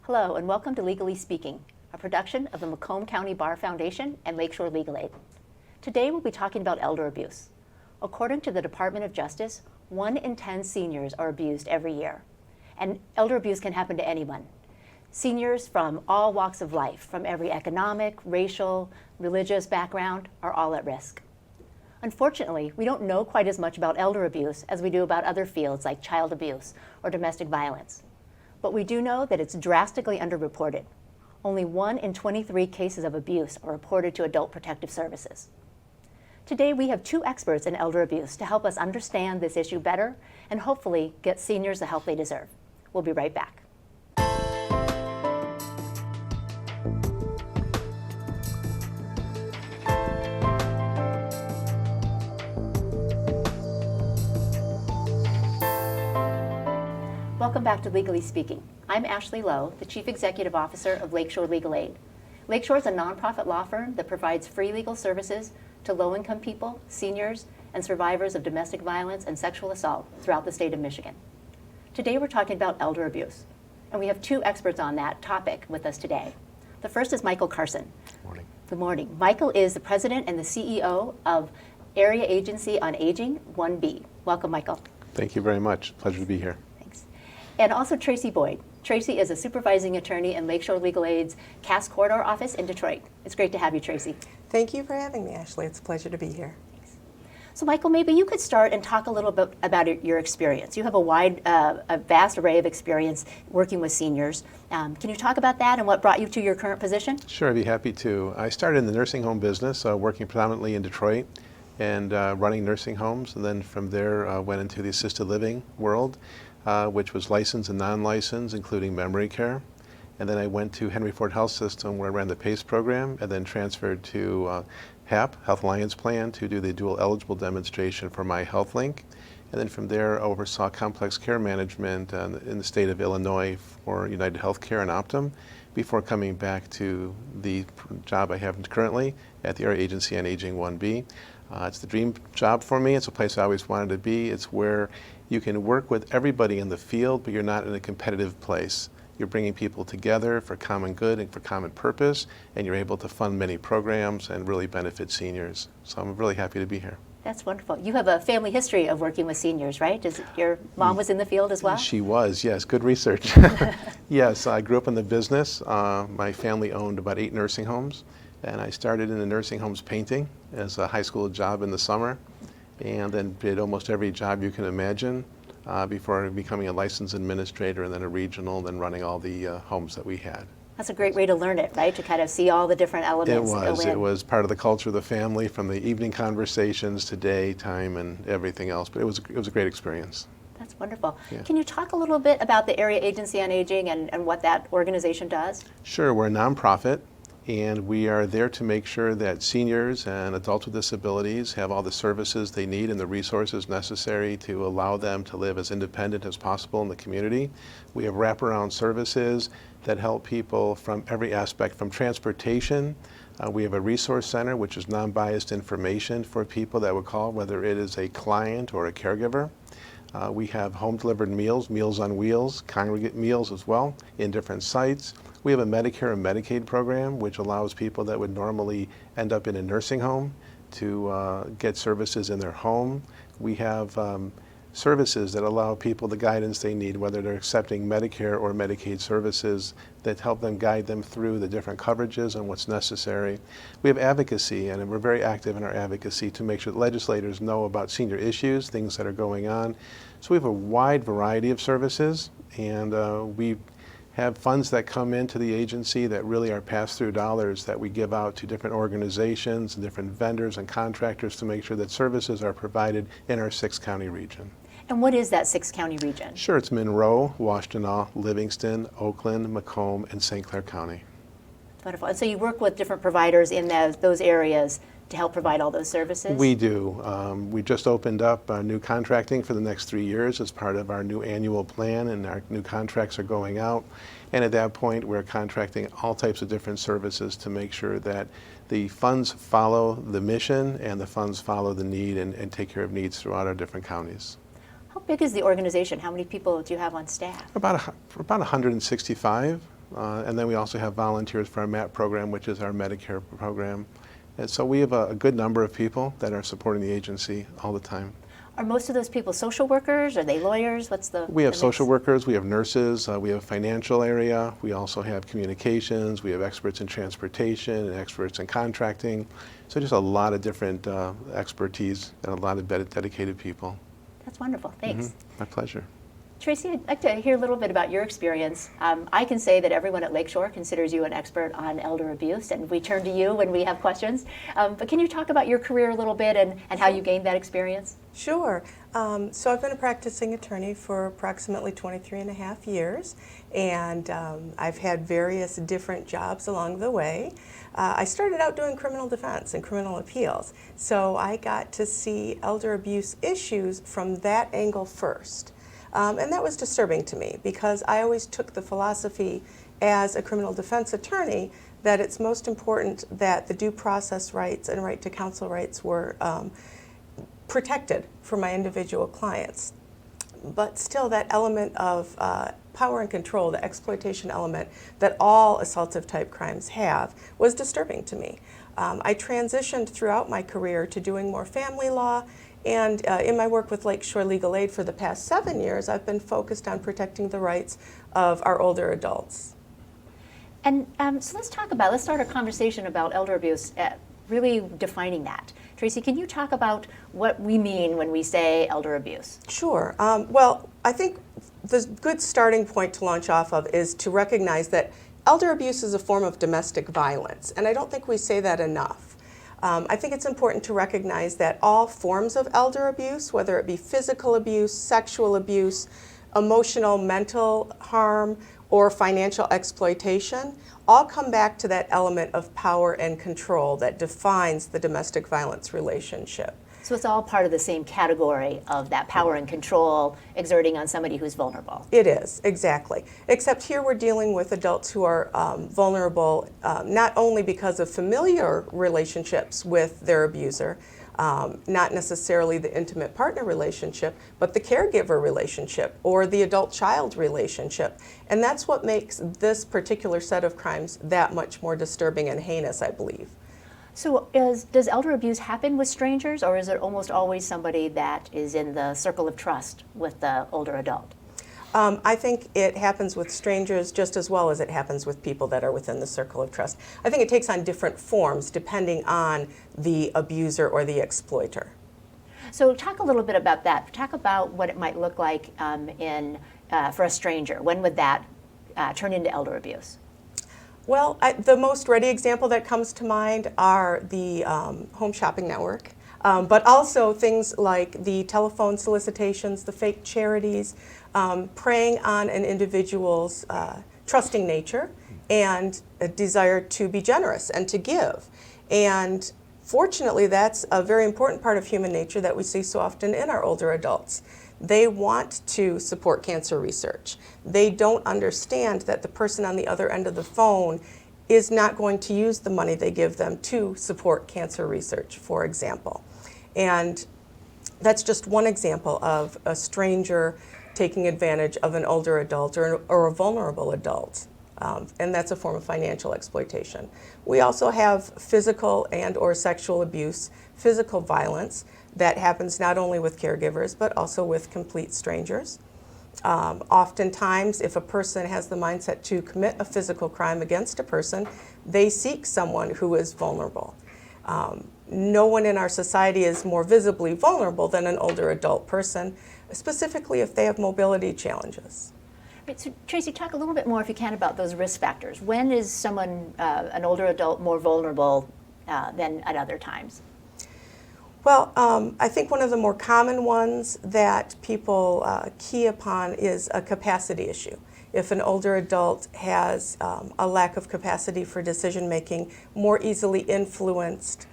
Hello and welcome to Legally Speaking, a production of the Macomb County Bar Foundation and Lakeshore Legal Aid. Today we'll be talking about elder abuse. According to the Department of Justice, 1 in 10 seniors are abused every year. And elder abuse can happen to anyone. Seniors from all walks of life, from every economic, racial, religious background, are all at risk. Unfortunately, we don't know quite as much about elder abuse as we do about other fields like child abuse or domestic violence. But we do know that it's drastically underreported. Only 1 in 23 cases of abuse are reported to Adult Protective Services. Today we have 2 experts in elder abuse to help us understand this issue better and hopefully get seniors the help they deserve. We'll be right back. Welcome back to Legally Speaking. I'm Ashley Lowe, the Chief Executive Officer of Lakeshore Legal Aid. Lakeshore is a nonprofit law firm that provides free legal services to low-income people, seniors, and survivors of domestic violence and sexual assault throughout the state of Michigan. Today we're talking about elder abuse, and we have 2 experts on that topic with us today. The first is Michael Karson. Good morning. Good morning. Michael is the President and the CEO of Area Agency on Aging 1B. Welcome, Michael. Thank you very much. Pleasure to be here. And also Tracie Boyd. Tracie is a supervising attorney in Lakeshore Legal Aid's Cass Corridor office in Detroit. It's great to have you, Tracie. Thank you for having me, Ashley. It's a pleasure to be here. Thanks. So Michael, maybe you could start and talk a little bit about your experience. You have a vast array of experience working with seniors. Can you talk about that and what brought you to your current position? Sure, I'd be happy to. I started in the nursing home business, working predominantly in Detroit and running nursing homes, and then from there went into the assisted living world. Which was licensed and non-licensed, including memory care. And then I went to Henry Ford Health System where I ran the PACE program and then transferred to HAP, Health Alliance Plan, to do the dual eligible demonstration for My Health Link. And then from there I oversaw complex care management in the state of Illinois for United Healthcare and Optum before coming back to the job I have currently at the Area Agency on Aging 1B. It's the dream job for me. It's a place I always wanted to be. It's where you can work with everybody in the field, but you're not in a competitive place. You're bringing people together for common good and for common purpose, and you're able to fund many programs and really benefit seniors. So I'm really happy to be here. That's wonderful. You have a family history of working with seniors, right? Your mom was in the field as well? She was, yes. Good research. Yes, I grew up in the business. My family owned about 8 nursing homes, and I started in the nursing homes painting as a high school job in the summer, and then did almost every job you can imagine before becoming a licensed administrator and then a regional, then running all the homes that we had. That's a great way to learn it, right? To kind of see all the different elements that go in. It was part of the culture of the family, from the evening conversations to daytime and everything else, but it was a great experience. That's wonderful. Yeah. Can you talk a little bit about the Area Agency on Aging and what that organization does? Sure, we're a nonprofit. And we are there to make sure that seniors and adults with disabilities have all the services they need and the resources necessary to allow them to live as independent as possible in the community. We have wraparound services that help people from every aspect, from transportation. We have a resource center, which is non-biased information for people that would call, whether it is a client or a caregiver. We have home-delivered meals, Meals on Wheels, congregate meals as well in different sites. We have a Medicare and Medicaid program, which allows people that would normally end up in a nursing home to get services in their home. We have services that allow people the guidance they need, whether they're accepting Medicare or Medicaid services, that help them guide them through the different coverages and what's necessary. We have advocacy, and we're very active in our advocacy to make sure that legislators know about senior issues, things that are going on. So we have a wide variety of services, and we have funds that come into the agency that really are pass-through dollars that we give out to different organizations and different vendors and contractors to make sure that services are provided in our 6-county region. And what is that 6-county region? Sure, it's Monroe, Washtenaw, Livingston, Oakland, Macomb, and St. Clair County. Wonderful. And so you work with different providers in those areas to help provide all those services? We do. We just opened up new contracting for the next 3 years as part of our new annual plan, and our new contracts are going out. And at that point, we're contracting all types of different services to make sure that the funds follow the mission and the funds follow the need and take care of needs throughout our different counties. How big is the organization? How many people do you have on staff? About 165. And then we also have volunteers for our MAP program, which is our Medicare program. And so we have a good number of people that are supporting the agency all the time. Are most of those people social workers? Are they lawyers? What's the We have the social mix? workers, we have nurses, we have financial area, we also have communications, we have experts in transportation and experts in contracting. So just a lot of different expertise and a lot of dedicated people. That's wonderful. Thanks. My pleasure. Tracie, I'd like to hear a little bit about your experience. I can say that everyone at Lakeshore considers you an expert on elder abuse, and we turn to you when we have questions. But can you talk about your career a little bit and how you gained that experience? Sure. So I've been a practicing attorney for approximately 23 and a half years, and I've had various different jobs along the way. I started out doing criminal defense and criminal appeals, so I got to see elder abuse issues from that angle first. And that was disturbing to me because I always took the philosophy as a criminal defense attorney that it's most important that the due process rights and right to counsel rights were protected for my individual clients. But still, that element of power and control, the exploitation element that all assaultive type crimes have, was disturbing to me. I transitioned throughout my career to doing more family law, and in my work with Lakeshore Legal Aid for the past 7 years, I've been focused on protecting the rights of our older adults. And so let's start a conversation about elder abuse, really defining that. Tracie, can you talk about what we mean when we say elder abuse? Sure. Well, I think the good starting point to launch off of is to recognize that elder abuse is a form of domestic violence, and I don't think we say that enough. I think it's important to recognize that all forms of elder abuse, whether it be physical abuse, sexual abuse, emotional, mental harm, or financial exploitation, all come back to that element of power and control that defines the domestic violence relationship. So it's all part of the same category of that power and control exerting on somebody who's vulnerable. It is, exactly. Except here we're dealing with adults who are vulnerable not only because of familiar relationships with their abuser, not necessarily the intimate partner relationship, but the caregiver relationship or the adult-child relationship. And that's what makes this particular set of crimes that much more disturbing and heinous, I believe. So does elder abuse happen with strangers, or is it almost always somebody that is in the circle of trust with the older adult? I think it happens with strangers just as well as it happens with people that are within the circle of trust. I think it takes on different forms depending on the abuser or the exploiter. So talk a little bit about that. Talk about what it might look like for a stranger. When would that turn into elder abuse? Well, the most ready example that comes to mind are the home shopping network, but also things like the telephone solicitations, the fake charities, preying on an individual's trusting nature and a desire to be generous and to give. And fortunately, that's a very important part of human nature that we see so often in our older adults. They want to support cancer research. They don't understand that the person on the other end of the phone is not going to use the money they give them to support cancer research, for example. And that's just one example of a stranger taking advantage of an older adult or a vulnerable adult. And that's a form of financial exploitation. We also have physical and or sexual abuse, physical violence, that happens not only with caregivers, but also with complete strangers. Oftentimes, if a person has the mindset to commit a physical crime against a person, they seek someone who is vulnerable. No one in our society is more visibly vulnerable than an older adult person, specifically if they have mobility challenges. Right, so Tracie, talk a little bit more, if you can, about those risk factors. When is someone, an older adult, more vulnerable than at other times? Well, I think one of the more common ones that people key upon is a capacity issue. If an older adult has a lack of capacity for decision making, more easily influenced,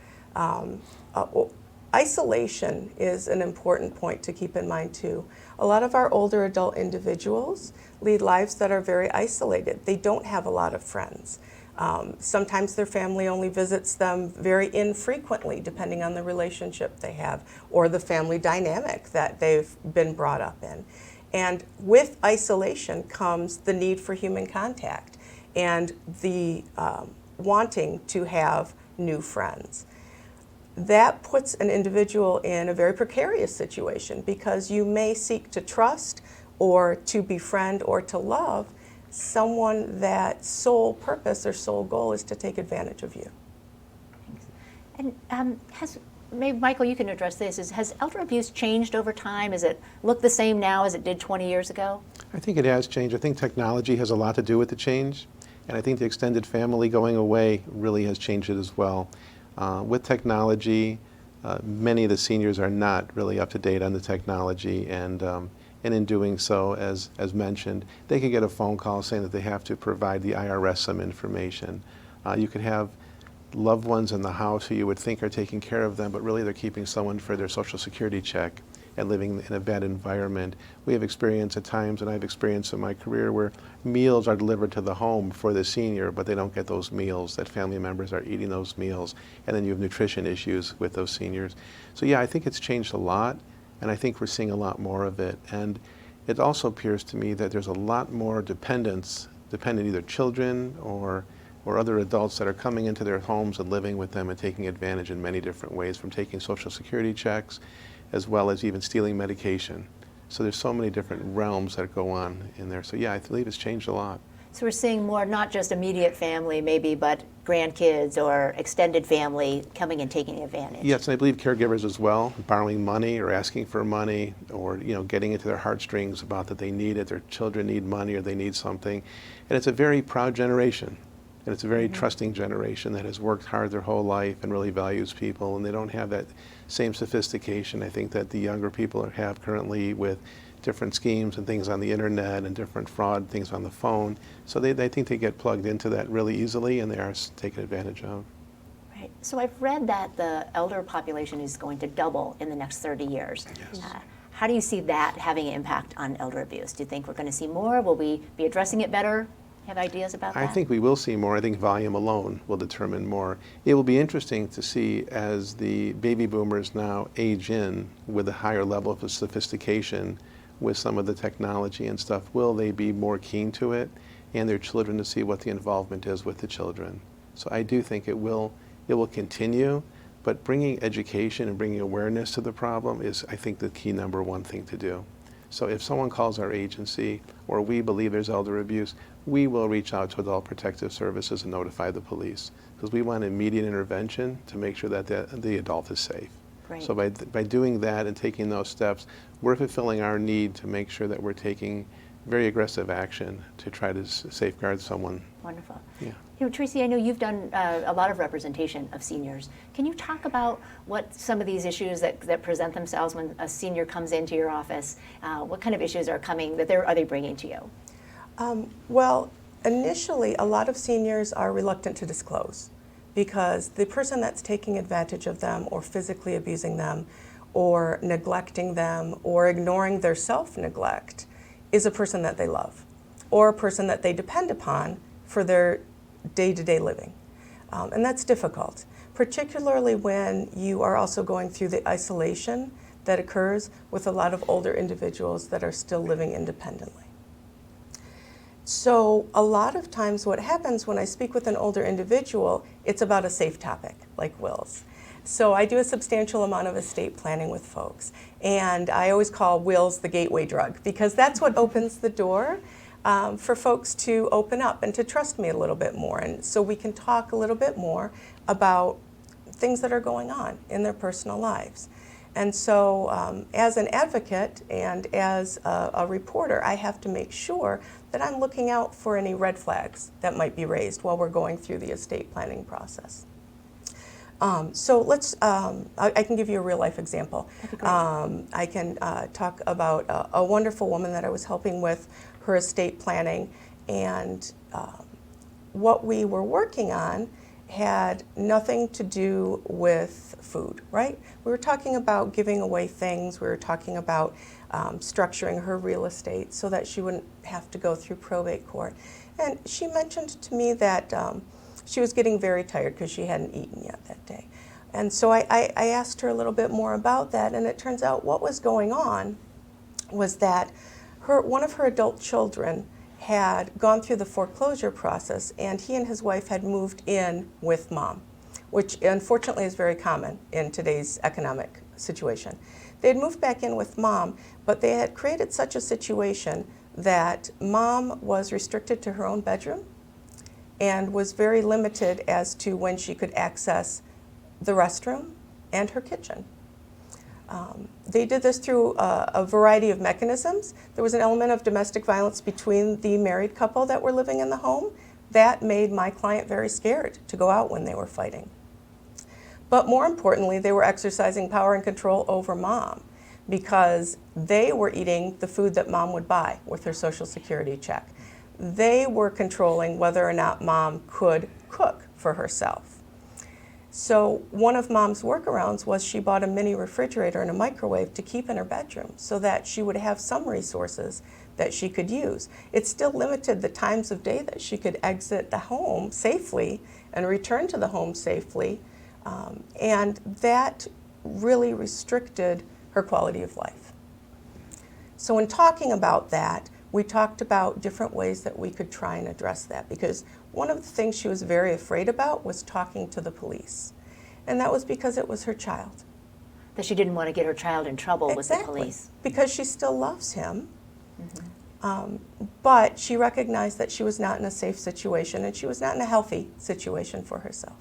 isolation is an important point to keep in mind too. A lot of our older adult individuals lead lives that are very isolated. They don't have a lot of friends. Sometimes their family only visits them very infrequently, depending on the relationship they have or the family dynamic that they've been brought up in. And with isolation comes the need for human contact. and the wanting to have new friends. That puts an individual in a very precarious situation because you may seek to trust or to befriend or to love someone that sole purpose or sole goal is to take advantage of you. And maybe Michael, you can address this. Has elder abuse changed over time? Does it look the same now as it did 20 years ago? I think it has changed. I think technology has a lot to do with the change, and I think the extended family going away really has changed it as well. With technology, many of the seniors are not really up to date on the technology, and in doing so, as mentioned, they could get a phone call saying that they have to provide the IRS some information. You could have loved ones in the house who you would think are taking care of them, but really they're keeping someone for their Social Security check and living in a bad environment. We have experience at times, and I've experienced in my career, where meals are delivered to the home for the senior, but they don't get those meals, that family members are eating those meals, and then you have nutrition issues with those seniors. So yeah, I think it's changed a lot, and I think we're seeing a lot more of it. And it also appears to me that there's a lot more dependent either children or other adults that are coming into their homes and living with them and taking advantage in many different ways, from taking Social Security checks as well as even stealing medication. So there's so many different realms that go on in there. So yeah, I believe it's changed a lot. So we're seeing more, not just immediate family maybe, but grandkids or extended family coming and taking advantage. Yes, and I believe caregivers as well, borrowing money or asking for money, or getting into their heartstrings about that they need it, their children need money or they need something. And it's a very proud generation. And it's a very trusting generation that has worked hard their whole life and really values people, and they don't have that same sophistication, I think, that the younger people have currently with different schemes and things on the internet and different fraud things on the phone. So they think they get plugged into that really easily, and they are taken advantage of. Right. So I've read that the elder population is going to double in the next 30 years. Yes. How do you see that having an impact on elder abuse? Do you think we're going to see more? Will we be addressing it better? Have ideas about that? I think we will see more. I think volume alone will determine more. It will be interesting to see as the baby boomers now age in with a higher level of sophistication with some of the technology and stuff. Will they be more keen to it, and their children to see what the involvement is with the children? So I do think it will continue, but bringing education and bringing awareness to the problem is, I think, the key number one thing to do. So if someone calls our agency or we believe there's elder abuse, we will reach out to Adult Protective Services and notify the police, because we want immediate intervention to make sure that the adult is safe. Great. So by doing that and taking those steps, we're fulfilling our need to make sure that we're taking very aggressive action to try to safeguard someone. Wonderful. Yeah. Tracie, I know you've done a lot of representation of seniors. Can you talk about what some of these issues that present themselves when a senior comes into your office? What kind of issues are they bringing to you? Well, initially, a lot of seniors are reluctant to disclose because the person that's taking advantage of them or physically abusing them or neglecting them or ignoring their self-neglect is a person that they love or a person that they depend upon for their day-to-day living. And that's difficult, particularly when you are also going through the isolation that occurs with a lot of older individuals that are still living independently. So a lot of times what happens when I speak with an older individual, it's about a safe topic, like wills. So I do a substantial amount of estate planning with folks, and I always call wills the gateway drug, because that's what opens the door for folks to open up and to trust me a little bit more, and so we can talk a little bit more about things that are going on in their personal lives. And so as an advocate and as a reporter, I have to make sure that I'm looking out for any red flags that might be raised while we're going through the estate planning process. So let's, I can give you a real life example. I can talk about a wonderful woman that I was helping with her estate planning, and what we were working on had nothing to do with food, right? We were talking about giving away things, we were talking about structuring her real estate so that she wouldn't have to go through probate court. And she mentioned to me that she was getting very tired because she hadn't eaten yet that day. And so I asked her a little bit more about that, and it turns out what was going on was that one of her adult children had gone through the foreclosure process, and he and his wife had moved in with mom, which unfortunately is very common in today's economic situation. They had moved back in with mom, but they had created such a situation that mom was restricted to her own bedroom and was very limited as to when she could access the restroom and her kitchen. They did this through a variety of mechanisms. There was an element of domestic violence between the married couple that were living in the home. That made my client very scared to go out when they were fighting. But more importantly, they were exercising power and control over mom because they were eating the food that mom would buy with her Social Security check. They were controlling whether or not mom could cook for herself. So one of mom's workarounds was she bought a mini refrigerator and a microwave to keep in her bedroom so that she would have some resources that she could use. It still limited the times of day that she could exit the home safely and return to the home safely, and that really restricted her quality of life. So in talking about that, we talked about different ways that we could try and address that, because one of the things she was very afraid about was talking to the police. And that was because it was her child. That she didn't want to get her child in trouble with the police. Because she still loves him. But she recognized that she was not in a safe situation and she was not in a healthy situation for herself.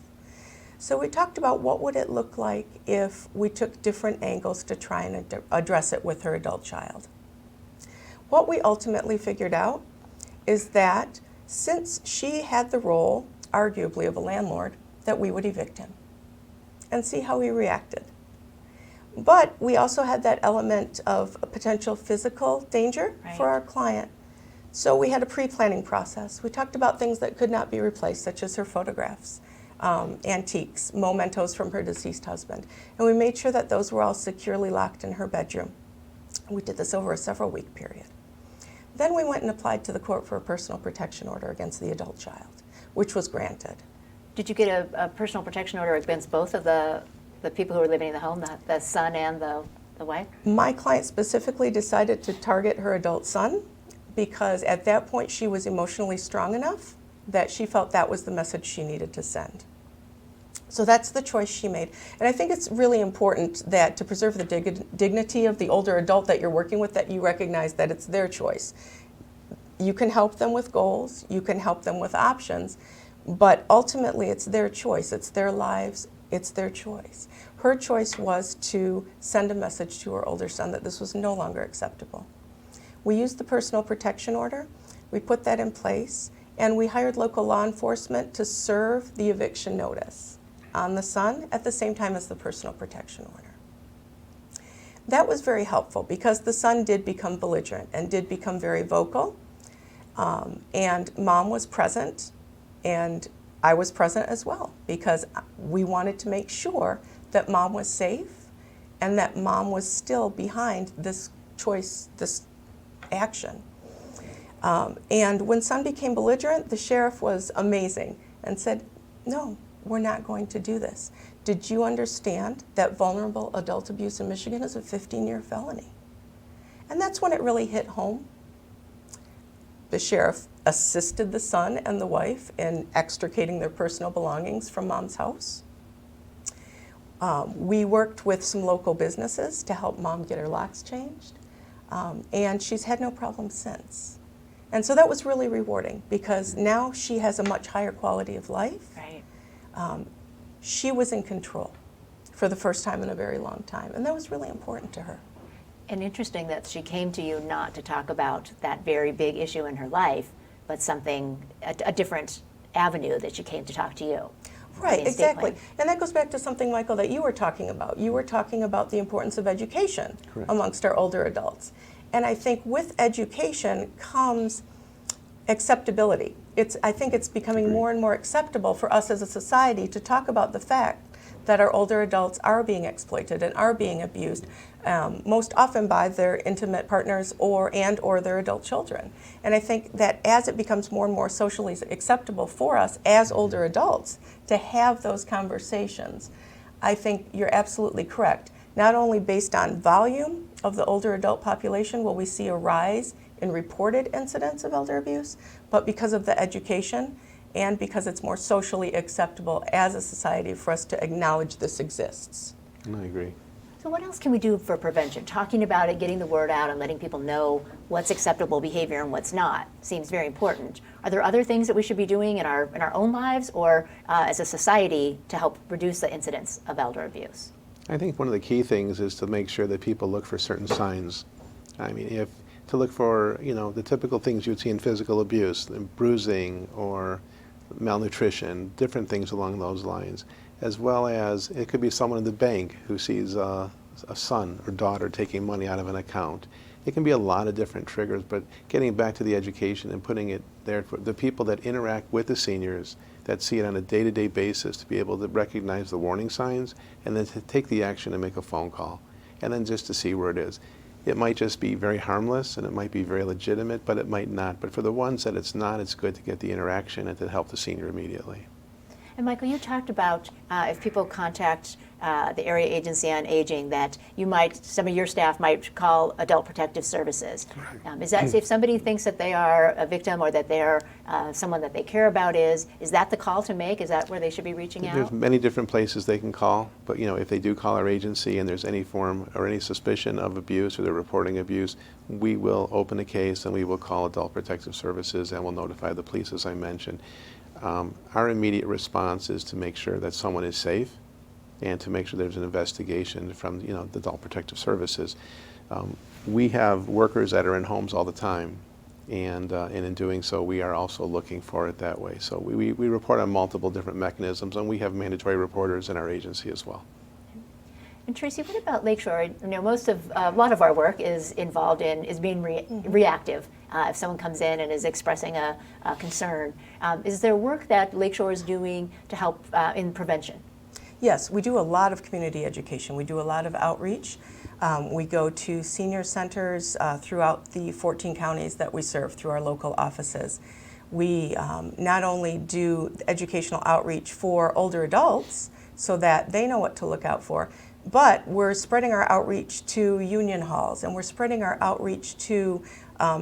So we talked about what would it look like if we took different angles to try and address it with her adult child. What we ultimately figured out is that since she had the role, arguably, of a landlord, that we would evict him and see how he reacted. But we also had that element of a potential physical danger for our client. So we had a pre-planning process. We talked about things that could not be replaced, such as her photographs, antiques, mementos from her deceased husband. And we made sure that those were all securely locked in her bedroom. We did this over a several-week period. Then we went and applied to the court for a personal protection order against the adult child, which was granted. Did you get a personal protection order against both of the people who were living in the home, the son and the wife? My client specifically decided to target her adult son because at that point she was emotionally strong enough that she felt that was the message she needed to send. So that's the choice she made. And I think it's really important that to preserve the dignity of the older adult that you're working with, that you recognize that it's their choice. You can help them with goals, you can help them with options, but ultimately it's their choice, it's their lives, it's their choice. Her choice was to send a message to her older son that this was no longer acceptable. We used the personal protection order, we put that in place, and we hired local law enforcement to serve the eviction notice on the son at the same time as the personal protection order. That was very helpful because the son did become belligerent and did become very vocal, and mom was present and I was present as well because we wanted to make sure that mom was safe and that mom was still behind this choice, this action. And when son became belligerent, the sheriff was amazing and said, no, we're not going to do this. Did you understand that vulnerable adult abuse in Michigan is a 15-year felony? And that's when it really hit home. The sheriff assisted the son and the wife in extricating their personal belongings from mom's house. We worked with some local businesses to help mom get her locks changed. And she's had no problem since. And so that was really rewarding because now she has a much higher quality of life. Right. She was in control for the first time in a very long time, and that was really important to her. And interesting that she came to you not to talk about that very big issue in her life, but something, a different avenue that she came to talk to you. Right, exactly. And that goes back to something, Michael, that you were talking about. You were talking about the importance of education amongst our older adults. And I think with education comes acceptability. I think it's becoming more and more acceptable for us as a society to talk about the fact that our older adults are being exploited and are being abused, most often by their intimate partners or their adult children. And I think that as it becomes more and more socially acceptable for us as older adults to have those conversations, I think you're absolutely correct. Not only based on volume of the older adult population will we see a rise in reported incidents of elder abuse, but because of the education and because it's more socially acceptable as a society for us to acknowledge this exists. I agree. So what else can we do for prevention? Talking about it, getting the word out, and letting people know what's acceptable behavior and what's not seems very important. Are there other things that we should be doing in our own lives or as a society to help reduce the incidence of elder abuse? I think one of the key things is to make sure that people look for certain signs. I mean, to look for, the typical things you'd see in physical abuse, bruising or malnutrition, different things along those lines, as well as it could be someone in the bank who sees a son or daughter taking money out of an account. It can be a lot of different triggers, but getting back to the education and putting it there for the people that interact with the seniors, that see it on a day-to-day basis, to be able to recognize the warning signs and then to take the action and make a phone call, and then just to see where it is. It might just be very harmless and it might be very legitimate, but it might not. But for the ones that it's not, it's good to get the interaction and to help the senior immediately. And Michael, you talked about if people contact the Area Agency on Aging, that some of your staff might call Adult Protective Services. Is that if somebody thinks that they are a victim or that they are someone that they care about is that the call to make? Is that where they should be reaching out? There's many different places they can call, but if they do call our agency and there's any form or any suspicion of abuse or they're reporting abuse, we will open a case and we will call Adult Protective Services and we'll notify the police, as I mentioned. Our immediate response is to make sure that someone is safe and to make sure there's an investigation from the Adult Protective Services. We have workers that are in homes all the time, and in doing so we are also looking for it that way. So we report on multiple different mechanisms, and we have mandatory reporters in our agency as well. And Tracie, what about Lakeshore? A lot of our work is involved in being reactive. If someone comes in and is expressing a concern, is there work that Lakeshore is doing to help in prevention? Yes, we do a lot of community education. We do a lot of outreach. We go to senior centers throughout the 14 counties that we serve through our local offices. We not only do educational outreach for older adults so that they know what to look out for, but we're spreading our outreach to union halls, and we're spreading our outreach to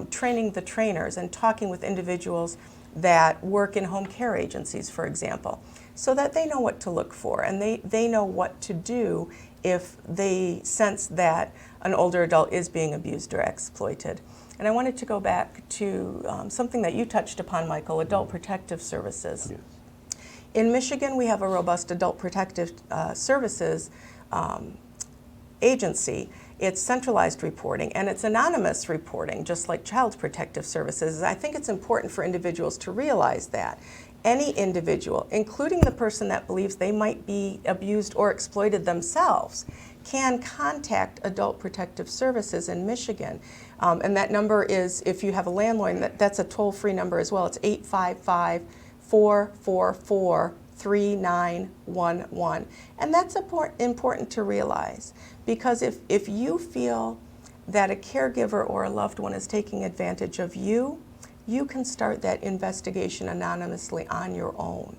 training the trainers and talking with individuals that work in home care agencies, for example, so that they know what to look for and they know what to do if they sense that an older adult is being abused or exploited. And I wanted to go back to something that you touched upon, Michael, Adult Protective Services. Yes. In Michigan, we have a robust Adult Protective Services agency. It's centralized reporting and it's anonymous reporting, just like Child Protective Services. I think it's important for individuals to realize that any individual, including the person that believes they might be abused or exploited themselves, can contact Adult Protective Services in Michigan. And that number is, if you have a landline, that's a toll-free number as well. It's 855-444-3911. And that's important to realize, because if you feel that a caregiver or a loved one is taking advantage of you, you can start that investigation anonymously on your own.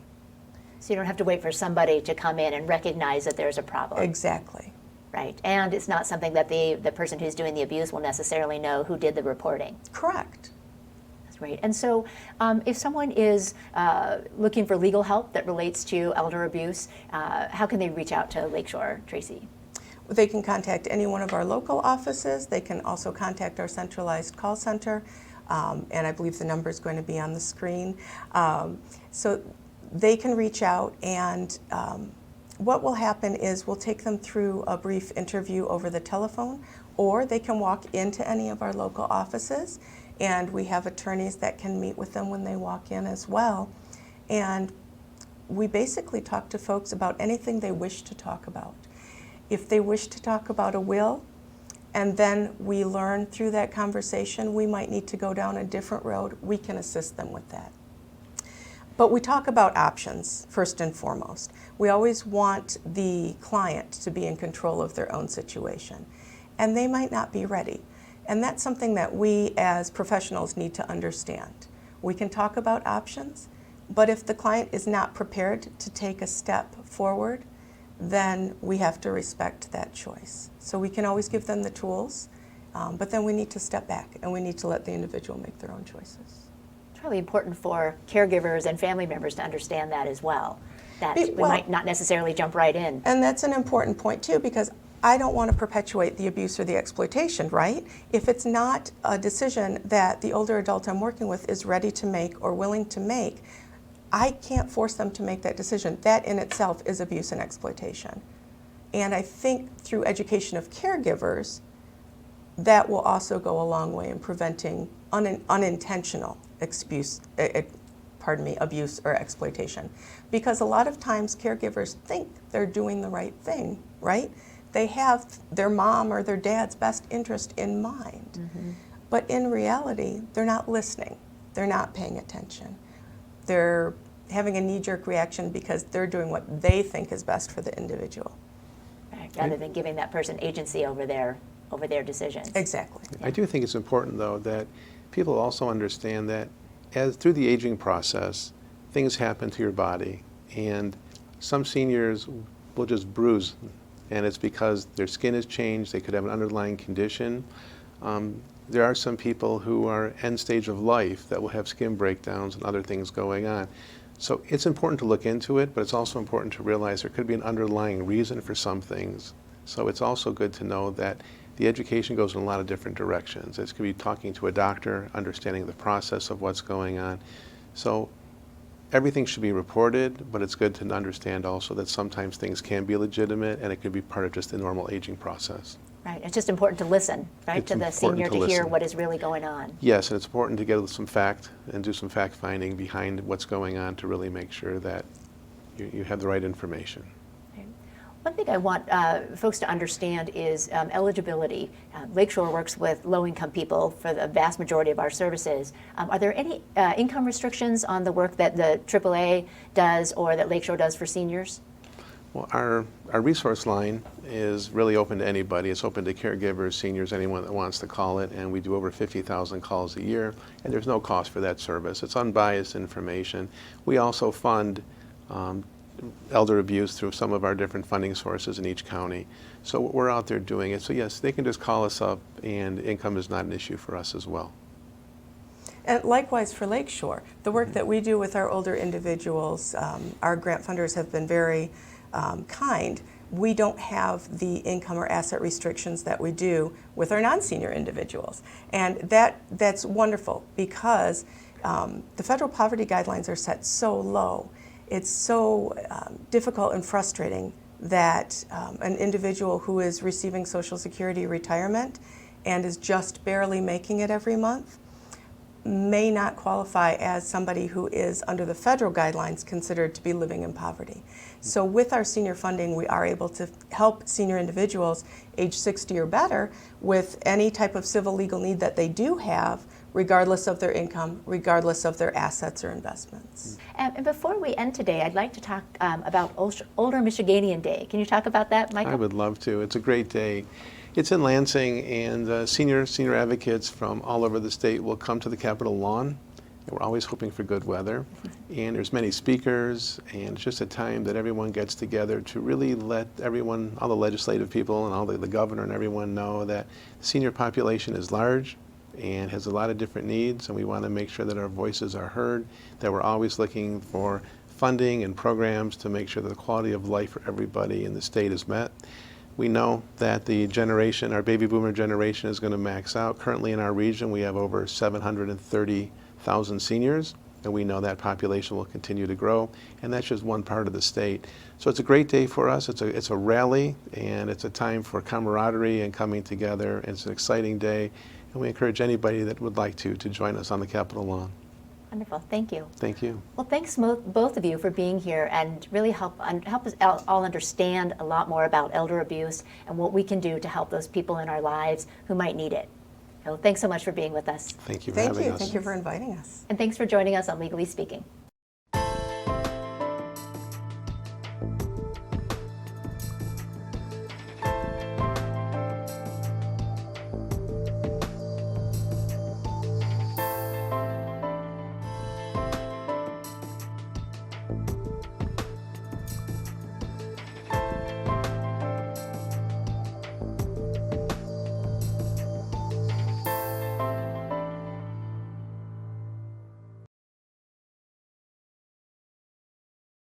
So you don't have to wait for somebody to come in and recognize that there's a problem. Exactly. Right. And it's not something that the person who's doing the abuse will necessarily know who did the reporting. Correct. That's great. And so if someone is looking for legal help that relates to elder abuse, how can they reach out to Lakeshore, Tracie? They can contact any one of our local offices. They can also contact our centralized call center. And I believe the number is going to be on the screen. So they can reach out, and what will happen is we'll take them through a brief interview over the telephone, or they can walk into any of our local offices, and we have attorneys that can meet with them when they walk in as well. And we basically talk to folks about anything they wish to talk about. If they wish to talk about a will, and then we learn through that conversation we might need to go down a different road, we can assist them with that. But we talk about options first and foremost. We always want the client to be in control of their own situation, and they might not be ready. And that's something that we as professionals need to understand. We can talk about options, but if the client is not prepared to take a step forward, then we have to respect that choice. So we can always give them the tools But then we need to step back and we need to let the individual make their own choices. It's really important for caregivers and family members to understand that as well, that we might not necessarily jump right in. And that's an important point too, because I don't want to perpetuate the abuse or the exploitation, right? If it's not a decision that the older adult I'm working with is ready to make or willing to make, I can't force them to make that decision. That in itself is abuse and exploitation. And I think through education of caregivers, that will also go a long way in preventing unintentional abuse or exploitation. Because a lot of times caregivers think they're doing the right thing, right? They have their mom or their dad's best interest in mind. Mm-hmm. But in reality, they're not listening. They're not paying attention. They're having a knee-jerk reaction because they're doing what they think is best for the individual. Right, rather than giving that person agency over their decisions. Exactly. I do think it's important, though, that people also understand that as through the aging process, things happen to your body, and some seniors will just bruise, and it's because their skin has changed. They could have an underlying condition. There are some people who are end stage of life that will have skin breakdowns and other things going on. So it's important to look into it, but it's also important to realize there could be an underlying reason for some things. So it's also good to know that the education goes in a lot of different directions. It could be talking to a doctor, understanding the process of what's going on. So everything should be reported, but it's good to understand also that sometimes things can be legitimate and it could be part of just the normal aging process. Right, it's just important to listen, right, It's to the important senior to to hear listen. what is really going on. Yes, and it's important to get some fact and do some fact finding behind what's going on to really make sure that you have the right information. One thing I want folks to understand is eligibility. Lakeshore works with low-income people for the vast majority of our services. Are there any income restrictions on the work that the AAA does or that Lakeshore does for seniors? Well, our resource line is really open to anybody. It's open to caregivers, seniors, anyone that wants to call it, and we do over 50,000 calls a year, and there's no cost for that service. It's unbiased information. We also fund elder abuse through some of our different funding sources in each county. So we're out there doing it. So yes, they can just call us up, and income is not an issue for us as well. And likewise for Lakeshore, the work that we do with our older individuals, our grant funders have been very kind. We don't have the income or asset restrictions that we do with our non-senior individuals. And that's wonderful because the federal poverty guidelines are set so low. It's so difficult and frustrating that an individual who is receiving Social Security retirement and is just barely making it every month may not qualify as somebody who is under the federal guidelines considered to be living in poverty. So with our senior funding, we are able to help senior individuals age 60 or better with any type of civil legal need that they do have, regardless of their income, regardless of their assets or investments. And before we end today, I'd like to talk about Older Michiganian Day. Can you talk about that, Michael? I would love to. It's a great day. It's in Lansing, and senior advocates from all over the state will come to the Capitol lawn. And we're always hoping for good weather. And there's many speakers, and it's just a time that everyone gets together to really let everyone, all the legislative people and all the governor and everyone know that the senior population is large and has a lot of different needs, and we want to make sure that our voices are heard, that we're always looking for funding and programs to make sure that the quality of life for everybody in the state is met. We know that the generation, our baby boomer generation, is going to max out. Currently in our region, we have over 730,000 seniors, and we know that population will continue to grow, and that's just one part of the state. So it's a great day for us. It's a rally, and it's a time for camaraderie and coming together. It's an exciting day, and we encourage anybody that would like to join us on the Capitol lawn. Wonderful, thank you. Thank you. Well, thanks both of you for being here and really help us all understand a lot more about elder abuse and what we can do to help those people in our lives who might need it. So thanks so much for being with us. Thank you for having us. Thank you for inviting us. And thanks for joining us on Legally Speaking.